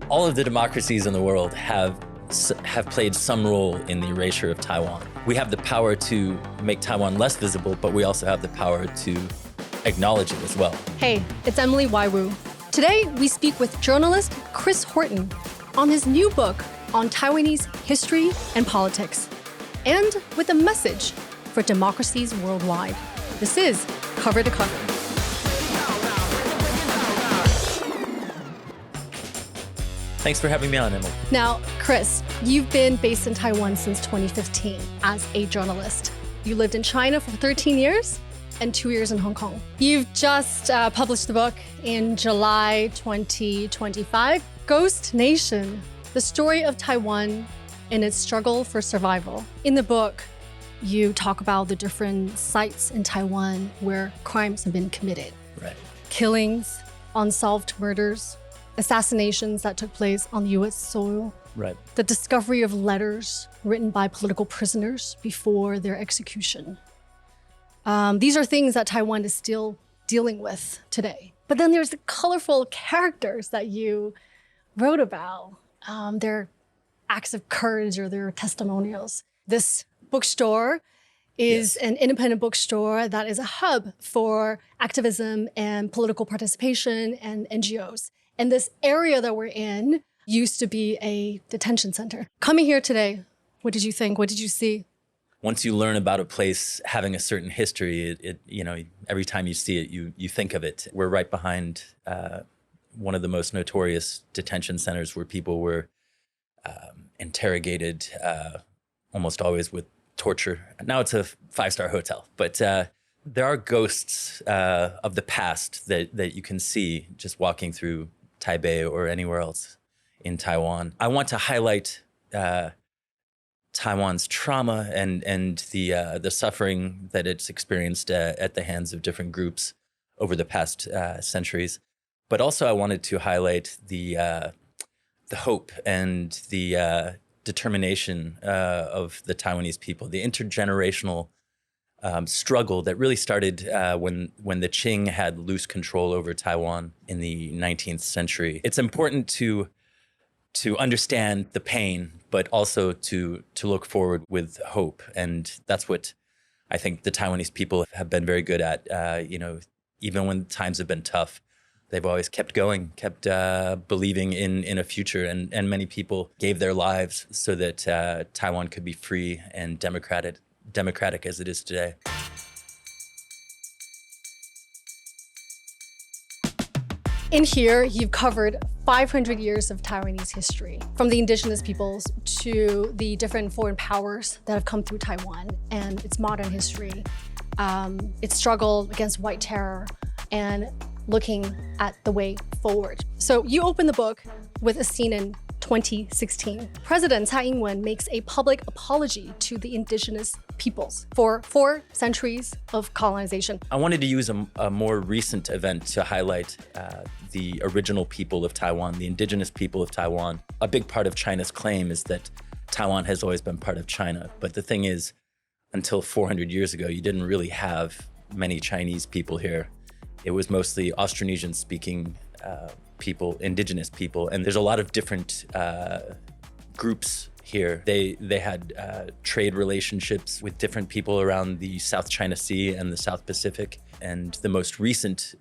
All of the democracies in the world have played some role in the erasure of Taiwan. We have the power to make Taiwan less visible, but we also have the power to acknowledge it as well. Hey, it's Emily Waiwu. Today, we speak with journalist Chris Horton on his new book on Taiwanese history and politics, and with a message for democracies worldwide. This is Cover to Cover. Thanks for having me on, Emily. Now, Chris, you've been based in Taiwan since 2015 as a journalist. You lived in China for 13 years and 2 years in Hong Kong. You've just published the book in July 2025, Ghost Nation, the story of Taiwan and its struggle for survival. In the book, you talk about the different sites in Taiwan where crimes have been committed. Right. Killings, unsolved murders, assassinations that took place on U.S soil. Right. The discovery of letters written by political prisoners before their execution. These are things that Taiwan is still dealing with today. But then there's the colorful characters that you wrote about, their acts of courage or their testimonials. This bookstore is an independent bookstore that is a hub for activism and political participation and NGOs. And this area that we're in used to be a detention center. Coming here today, what did you think? What did you see? Once you learn about a place having a certain history, every time you see it, you think of it. We're right behind one of the most notorious detention centers where people were interrogated, almost always with torture. Now it's a five-star hotel, but there are ghosts of the past that you can see just walking through Taipei or anywhere else in Taiwan. I want to highlight Taiwan's trauma and the suffering that it's experienced at the hands of different groups over the past centuries. But also I wanted to highlight the hope and the determination of the Taiwanese people, the intergenerational struggle that really started when the Qing had loose control over Taiwan in the 19th century. It's important to understand the pain, but also to look forward with hope. And that's what I think the Taiwanese people have been very good at. Even when times have been tough, they've always kept going, kept believing in a future. And many people gave their lives so that Taiwan could be free and democratic as it is today. In here, you've covered 500 years of Taiwanese history, from the indigenous peoples to the different foreign powers that have come through Taiwan and its modern history, its struggle against white terror, and looking at the way forward. So you open the book with a scene in 2016. President Tsai Ing-wen makes a public apology to the indigenous peoples for 4 centuries of colonization. I wanted to use a more recent event to highlight the original people of Taiwan, the indigenous people of Taiwan. A big part of China's claim is that Taiwan has always been part of China. But the thing is, until 400 years ago, you didn't really have many Chinese people here. It was mostly Austronesian-speaking people, indigenous people, and there's a lot of different groups here. They had trade relationships with different people around the South China Sea and the South Pacific, and the most recent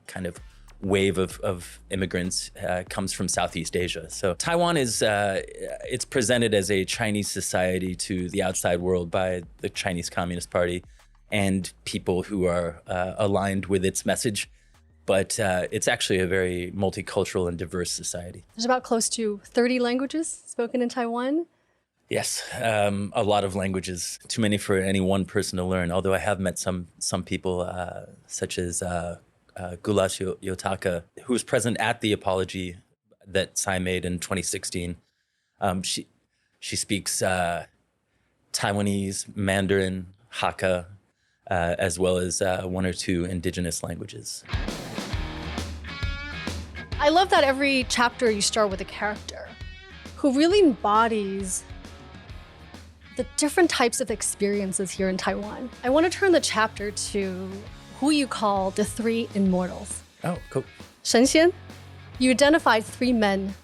kind of wave of immigrants comes from Southeast Asia. So Taiwan is it's presented as a Chinese society to the outside world by the Chinese Communist Party and people who are aligned with its message. But it's actually a very multicultural and diverse society. There's about close to 30 languages spoken in Taiwan. Yes, a lot of languages, too many for any one person to learn. Although I have met some people, such as Gulash Yotaka, who was present at the apology that Tsai made in 2016. She speaks Taiwanese, Mandarin, Hakka, as well as 1 or 2 indigenous languages. I love that every chapter you start with a character who really embodies the different types of experiences here in Taiwan. I want to turn the chapter to who you call the 3 immortals. Oh, cool. 神仙, You identified three men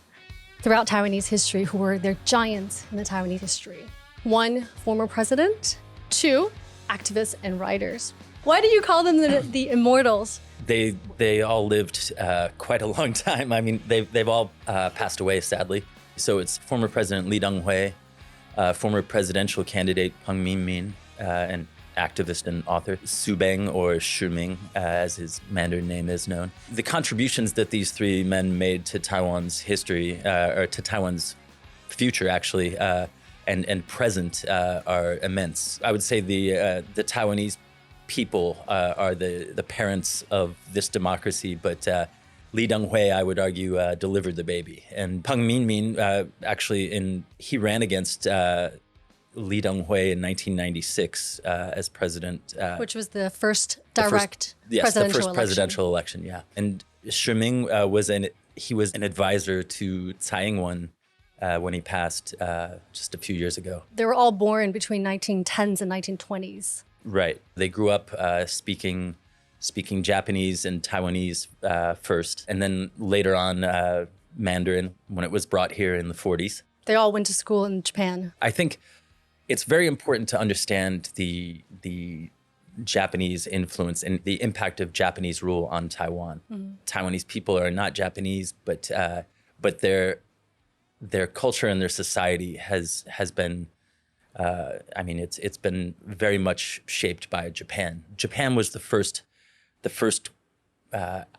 throughout Taiwanese history who were their giants in the Taiwanese history. One, former president. Two, activists and writers. Why do you call them the Immortals? They all lived quite a long time. I mean, they've all passed away, sadly. So it's former President Lee Teng-hui, former presidential candidate Peng Ming-min, and activist and author Su Beng, or Su Ming, as his Mandarin name is known. The contributions that these three men made to Taiwan's history, or to Taiwan's future, actually, and present, are immense. I would say the Taiwanese people are the parents of this democracy, but Lee Teng-hui, I would argue, delivered the baby. And Peng Ming-min, he ran against Lee Teng-hui in 1996 as president. Which was the first direct presidential election, yeah. And Su Ming was an advisor to Tsai Ing-wen when he passed just a few years ago. They were all born between 1910s and 1920s. Right. They grew up speaking Japanese and Taiwanese first, and then later on Mandarin when it was brought here in the 40s. They all went to school in Japan. I think it's very important to understand the Japanese influence and the impact of Japanese rule on Taiwan. Mm-hmm. Taiwanese people are not Japanese, but their culture and their society has been. It's been very much shaped by Japan. Japan was the first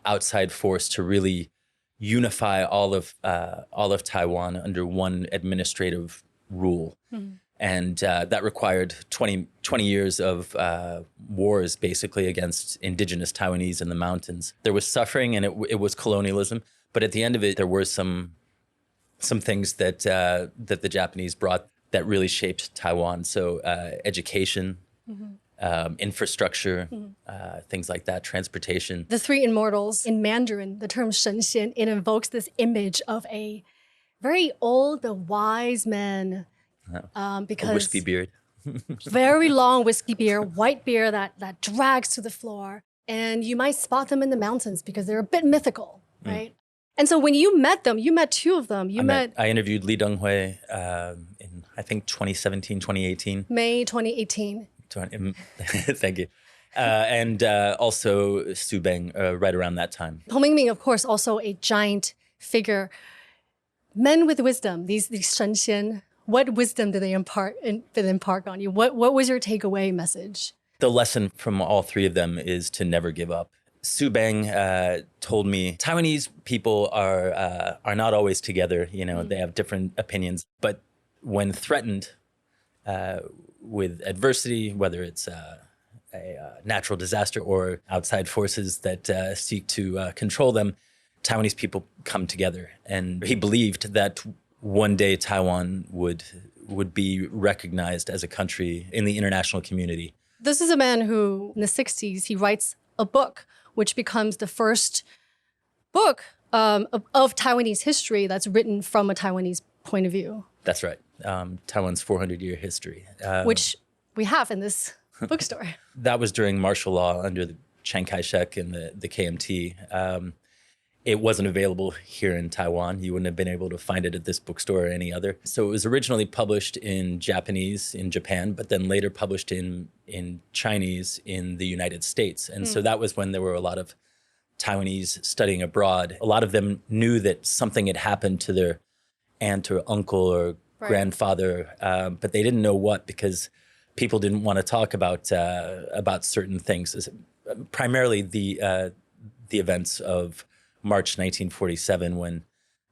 outside force to really unify all of Taiwan under one administrative rule. Mm-hmm. And that required 20 years of wars, basically, against indigenous Taiwanese in the mountains. There was suffering, and it was colonialism. But at the end of it, there were some things that the Japanese brought that really shaped Taiwan. So education, mm-hmm. Infrastructure, mm-hmm. Things like that, transportation. The three Immortals, in Mandarin, the term 神仙, it invokes this image of a very old, wise man. Because a wispy beard. Very long wispy beard, white beard that drags to the floor. And you might spot them in the mountains because they're a bit mythical, right? Mm. And so when you met them, you met two of them. I interviewed Lee Teng-hui in, I think, 2017, 2018. May 2018. Thank you. And also Su Beng right around that time. Peng Ming-min, of course, also a giant figure. Men with wisdom, these 神仙. What wisdom did they impart on you? What was your takeaway message? The lesson from all three of them is to never give up. Su Beng told me Taiwanese people are not always together. You know, mm-hmm. They have different opinions, but when threatened with adversity, whether it's a natural disaster or outside forces that seek to control them, Taiwanese people come together. And he believed that one day Taiwan would be recognized as a country in the international community. This is a man who, in the 60s, he writes a book, which becomes the first book of Taiwanese history that's written from a Taiwanese point of view. That's right. Taiwan's 400-year history. Which we have in this bookstore. That was during martial law under the Chiang Kai-shek and the KMT. It wasn't available here in Taiwan. You wouldn't have been able to find it at this bookstore or any other. So it was originally published in Japanese in Japan, but then later published in Chinese in the United States. And so that was when there were a lot of Taiwanese studying abroad. A lot of them knew that something had happened to their aunt or uncle or grandfather, but they didn't know what, because people didn't want to talk about certain things. Primarily the events of March 1947, when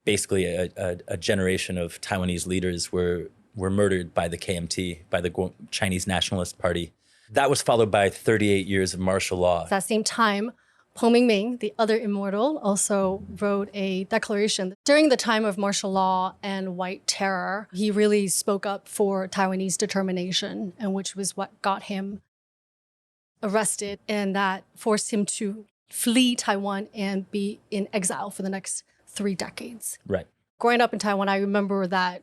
basically a generation of Taiwanese leaders were murdered by the KMT, by the Chinese Nationalist Party. That was followed by 38 years of martial law. At that same time, Peng Ming-min, the other immortal, also wrote a declaration. During the time of martial law and white terror, he really spoke up for Taiwanese determination, and which was what got him arrested, and that forced him to flee Taiwan and be in exile for the next 3 decades. Right. Growing up in Taiwan, I remember that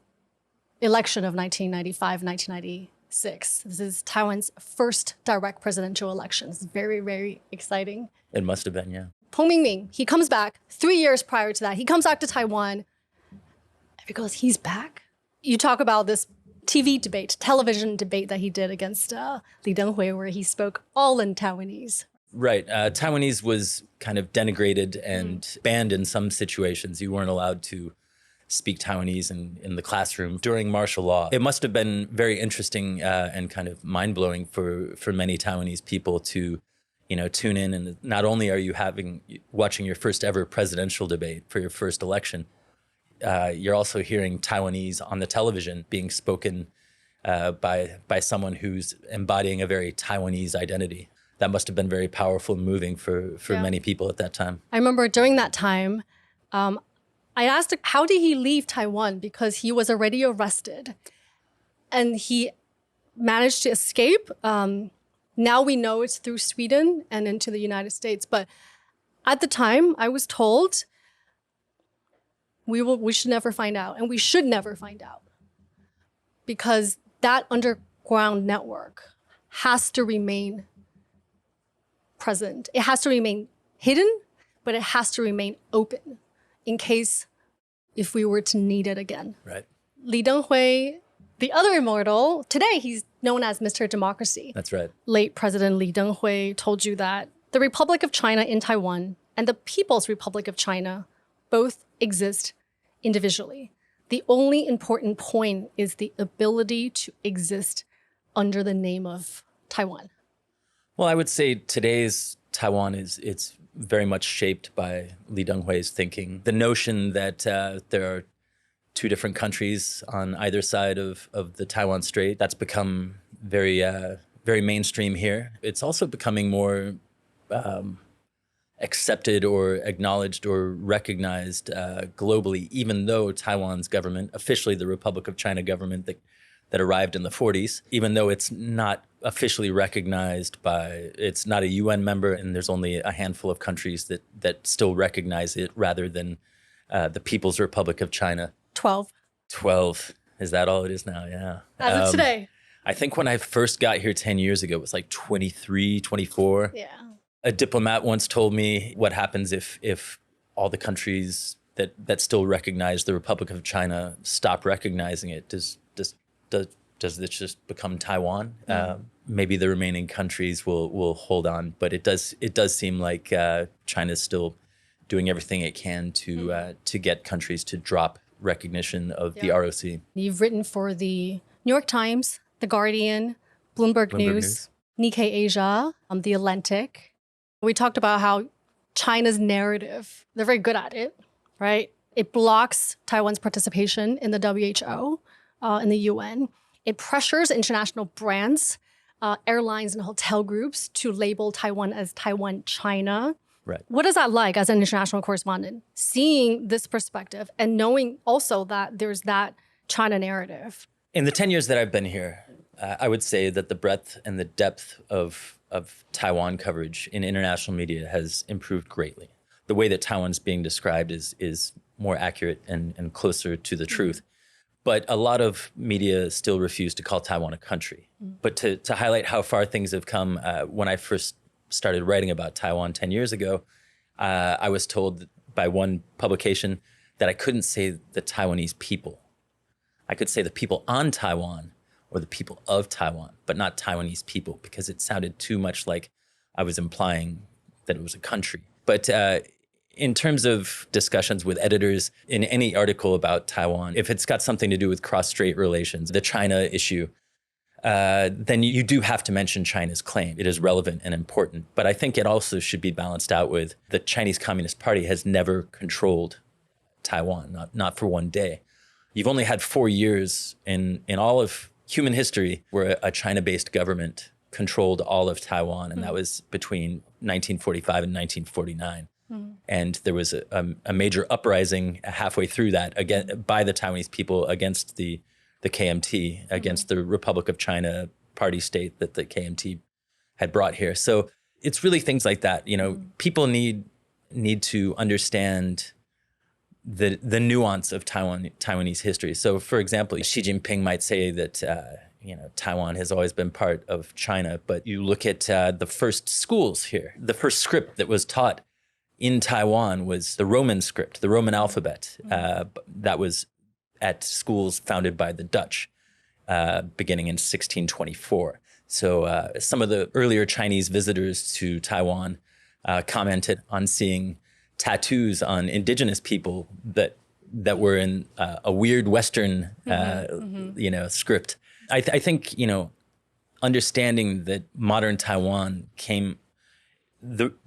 election of 1995, 1996. This is Taiwan's first direct presidential election. It's very, very exciting. It must have been, yeah. Peng Ming-min, he comes back 3 years prior to that. He comes back to Taiwan because he's back. You talk about this television debate that he did against Lee Teng-hui, where he spoke all in Taiwanese. Right. Taiwanese was kind of denigrated and banned in some situations. You weren't allowed to speak Taiwanese in the classroom during martial law. It must have been very interesting and kind of mind-blowing for many Taiwanese people to, tune in. And not only are you watching your first ever presidential debate for your first election, you're also hearing Taiwanese on the television being spoken by someone who's embodying a very Taiwanese identity. That must have been very powerful and moving for many people at that time. I remember during that time, I asked how did he leave Taiwan because he was already arrested. And he managed to escape. Now we know it's through Sweden and into the United States. But at the time, I was told we should never find out. And we should never find out. Because that underground network has to remain present. It has to remain hidden, but it has to remain open in case if we were to need it again. Right. Lee Teng-hui, the other immortal, today he's known as Mr. Democracy. That's right. Late President Lee Teng-hui told you that the Republic of China in Taiwan and the People's Republic of China both exist individually. The only important point is the ability to exist under the name of Taiwan. Well, I would say today's Taiwan it's very much shaped by Lee Teng-hui's thinking. The notion that there are two different countries on either side of the Taiwan Strait, that's become very mainstream here. It's also becoming more accepted or acknowledged or recognized globally, even though Taiwan's government, officially the Republic of China government that arrived in the 40s, even though it's not officially recognized it's not a UN member, and there's only a handful of countries that still recognize it rather than the People's Republic of China. 12. Is that all it is now? Yeah. As of today. I think when I first got here 10 years ago, it was like 23, 24. Yeah. A diplomat once told me what happens if all the countries that still recognize the Republic of China stop recognizing it. Does this just become Taiwan? Maybe the remaining countries will hold on, but it does seem like China's still doing everything it can to get countries to drop recognition of the ROC. You've written for the New York Times, The Guardian, Bloomberg News, Nikkei Asia, The Atlantic. We talked about how China's narrative, they're very good at it, right? It blocks Taiwan's participation in the WHO, in the UN. It pressures international brands, airlines and hotel groups to label Taiwan as Taiwan China. Right. What is that like as an international correspondent, seeing this perspective and knowing also that there's that China narrative? In the 10 years that I've been here, I would say that the breadth and the depth of Taiwan coverage in international media has improved greatly. The way that Taiwan's being described is more accurate and closer to the truth. But a lot of media still refuse to call Taiwan a country. But to highlight how far things have come, when I first started writing about Taiwan 10 years ago, I was told by one publication that I couldn't say the Taiwanese people. I could say the people on Taiwan or the people of Taiwan, but not Taiwanese people, because it sounded too much like I was implying that it was a country. But in terms of discussions with editors in any article about Taiwan, if it's got something to do with cross-strait relations, the China issue, then you do have to mention China's claim. It is relevant and important. But I think it also should be balanced out with the Chinese Communist Party has never controlled Taiwan, not for one day. You've only had 4 years in all of human history where a China-based government controlled all of Taiwan, and that was between 1945 and 1949. And there was a major uprising halfway through that again by the Taiwanese people against the KMT, against the Republic of China party state that the KMT had brought here. So it's really things like that. People need to understand the nuance of Taiwanese history. So, for example, Xi Jinping might say that Taiwan has always been part of China, but you look at the first schools here, the first script that was taught in Taiwan was the Roman script, the Roman alphabet, that was at schools founded by the Dutch, beginning in 1624. So some of the earlier Chinese visitors to Taiwan commented on seeing tattoos on indigenous people that were in a weird Western, script. I think, understanding that modern Taiwan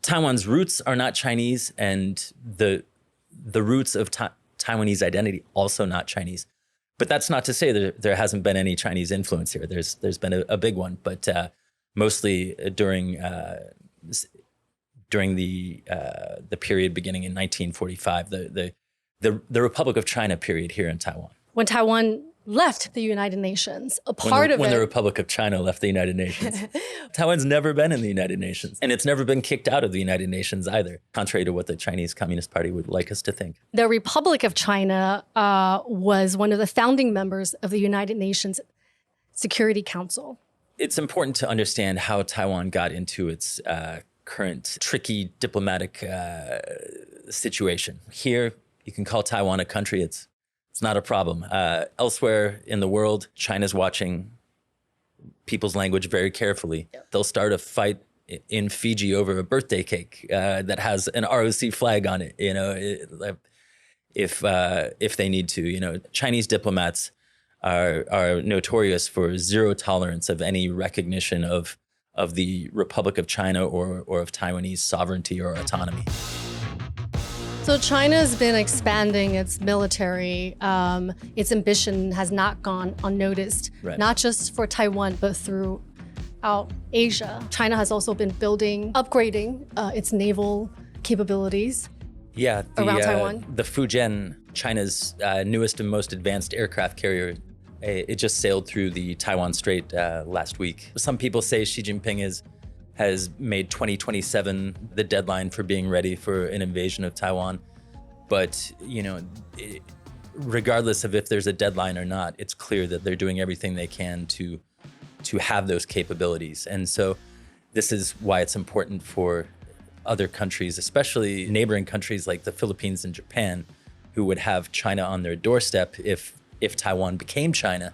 Taiwan's roots are not Chinese, and the roots of Taiwanese identity also not Chinese. But that's not to say that there hasn't been any Chinese influence here. There's been a big one, but mostly during the period beginning in 1945, the Republic of China period here in Taiwan. When Taiwan left the United Nations, when the Republic of China left the United Nations. Taiwan's never been in the United Nations, and it's never been kicked out of the United Nations either, contrary to what the Chinese Communist Party would like us to think. The Republic of China was one of the founding members of the United Nations Security Council. It's important to understand how Taiwan got into its current tricky diplomatic situation. Here, you can call Taiwan a country. It's not a problem. Elsewhere in the world, China's watching people's language very carefully. Yep. They'll start a fight in Fiji over a birthday cake that has an ROC flag on it. If they need to. Chinese diplomats are notorious for zero tolerance of any recognition of the Republic of China or of Taiwanese sovereignty or autonomy. So China has been expanding its military. Its ambition has not gone unnoticed, right. Not just for Taiwan, but throughout Asia. China has also been upgrading its naval capabilities around Taiwan. The Fujian, China's newest and most advanced aircraft carrier, it just sailed through the Taiwan Strait last week. Some people say Xi Jinping has made 2027 the deadline for being ready for an invasion of Taiwan. But, regardless of if there's a deadline or not, it's clear that they're doing everything they can to have those capabilities. And so this is why it's important for other countries, especially neighboring countries like the Philippines and Japan, who would have China on their doorstep if Taiwan became China.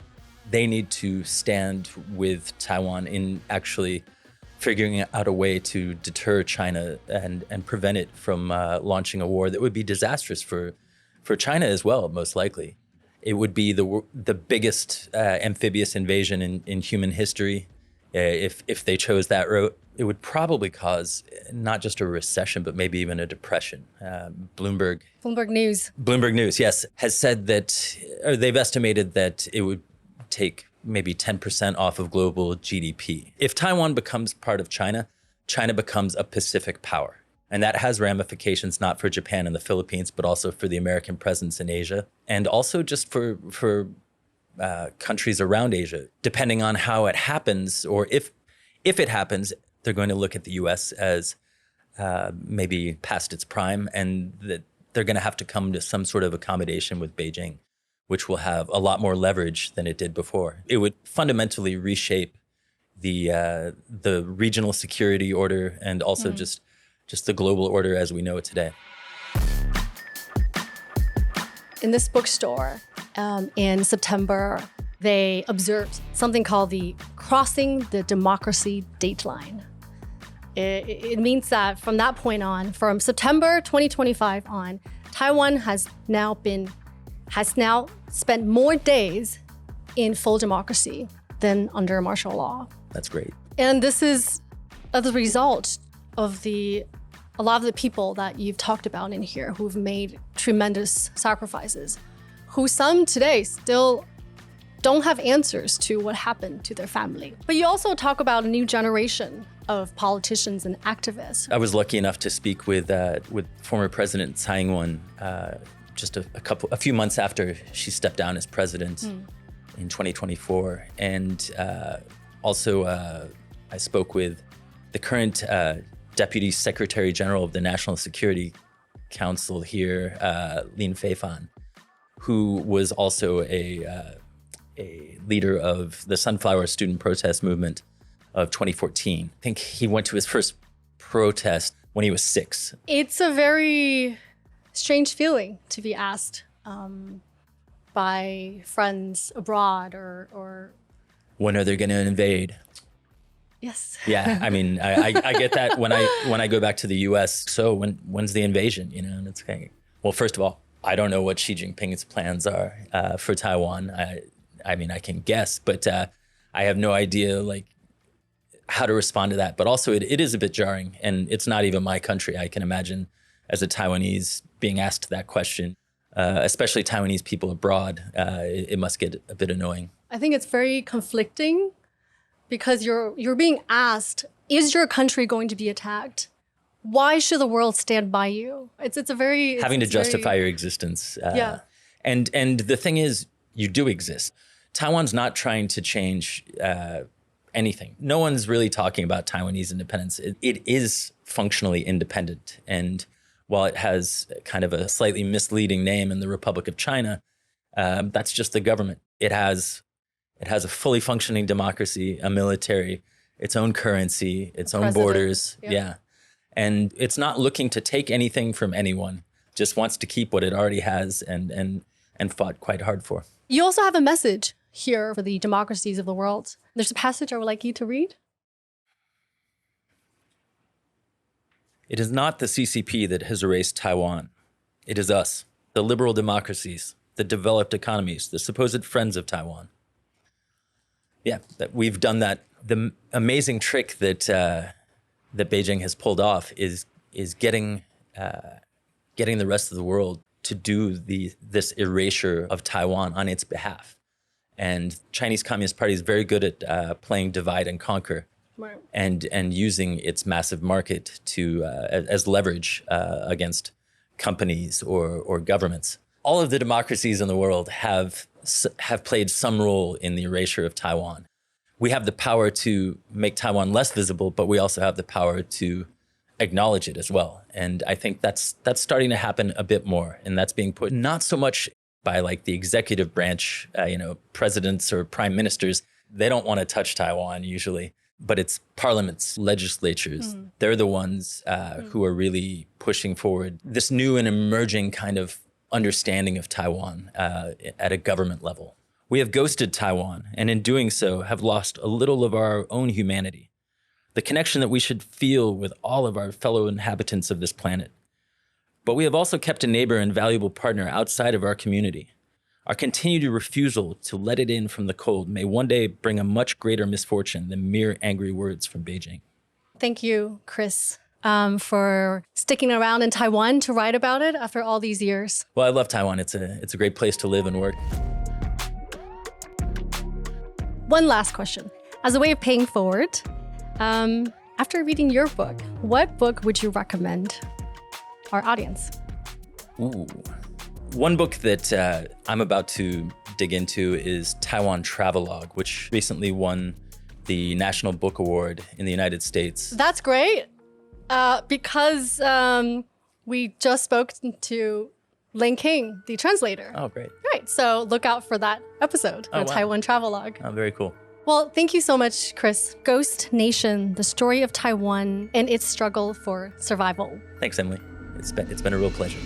They need to stand with Taiwan in actually figuring out a way to deter China and prevent it from launching a war that would be disastrous for China as well, most likely. It would be the biggest amphibious invasion in human history. If they chose that route, it would probably cause not just a recession, but maybe even a depression. Bloomberg News, yes, has said that, or they've estimated that it would take maybe 10% off of global GDP. If Taiwan becomes part of China, China becomes a Pacific power. And that has ramifications not for Japan and the Philippines, but also for the American presence in Asia, and also just for countries around Asia. Depending on how it happens, or if it happens, they're going to look at the U.S. as maybe past its prime, and that they're going to have to come to some sort of accommodation with Beijing, which will have a lot more leverage than it did before. It would fundamentally reshape the regional security order and also just the global order as we know it today. In this bookstore, in September, they observed something called the Crossing the Democracy Dateline. It means that from that point on, from September 2025 on, Taiwan has now spent more days in full democracy than under martial law. That's great. And this is the result of a lot of the people that you've talked about in here who've made tremendous sacrifices, who some today still don't have answers to what happened to their family. But you also talk about a new generation of politicians and activists. I was lucky enough to speak with former President Tsai Ing-wen just a few months after she stepped down as president in 2024. And also I spoke with the current Deputy Secretary General of the National Security Council here, Lin Feifan, who was also a leader of the Sunflower Student Protest Movement of 2014. I think he went to his first protest when he was 6. It's a very strange feeling to be asked by friends abroad or When are they going to invade? yes. Yeah, I mean, I get that when I go back to the U.S. So when's the invasion? You know, and it's kind of, well, first of all, I don't know what Xi Jinping's plans are for Taiwan. I mean, I can guess, but I have no idea like how to respond to that. But also, it is a bit jarring, and it's not even my country. I can imagine as a Taiwanese being asked that question, especially Taiwanese people abroad. It must get a bit annoying. I think it's very conflicting because you're being asked, is your country going to be attacked? Why should the world stand by you? It's a very having to justify your existence. Yeah. And the thing is, you do exist. Taiwan's not trying to change anything. No one's really talking about Taiwanese independence. It is functionally independent. And while it has kind of a slightly misleading name in the Republic of China, that's just the government. It has a fully functioning democracy, a military, its own currency, its own borders. Yeah. And it's not looking to take anything from anyone, just wants to keep what it already has and fought quite hard for. You also have a message here for the democracies of the world. There's a passage I would like you to read. It is not the CCP that has erased Taiwan. It is us, the liberal democracies, the developed economies, the supposed friends of Taiwan. Yeah, that we've done that. The amazing trick that that Beijing has pulled off is getting the rest of the world to do this erasure of Taiwan on its behalf. And Chinese Communist Party is very good at playing divide and conquer, Right. and using its massive market to as leverage against companies or governments. All of the democracies in the world have played some role in the erasure of Taiwan. We have the power to make Taiwan less visible, but we also have the power to acknowledge it as well. And I think that's starting to happen a bit more. And that's being put not so much by like the executive branch, presidents or prime ministers. They don't want to touch Taiwan usually, but it's parliaments, legislatures. They're the ones who are really pushing forward this new and emerging kind of understanding of Taiwan at a government level. We have ghosted Taiwan, and in doing so have lost a little of our own humanity, the connection that we should feel with all of our fellow inhabitants of this planet. But we have also kept a neighbor and valuable partner outside of our community. Our continued refusal to let it in from the cold may one day bring a much greater misfortune than mere angry words from Beijing. Thank you, Chris, for sticking around in Taiwan to write about it after all these years. Well, I love Taiwan. It's a great place to live and work. One last question. As a way of paying forward, after reading your book, what book would you recommend our audience? Ooh. One book that I'm about to dig into is Taiwan Travelogue, which recently won the National Book Award in the United States. That's great, because we just spoke to Ling King, the translator. Oh, great. Right, so look out for that episode, the wow. Taiwan Travelogue. Oh, very cool. Well, thank you so much, Chris. Ghost Nation, the story of Taiwan and its struggle for survival. Thanks, Emily. It's been a real pleasure.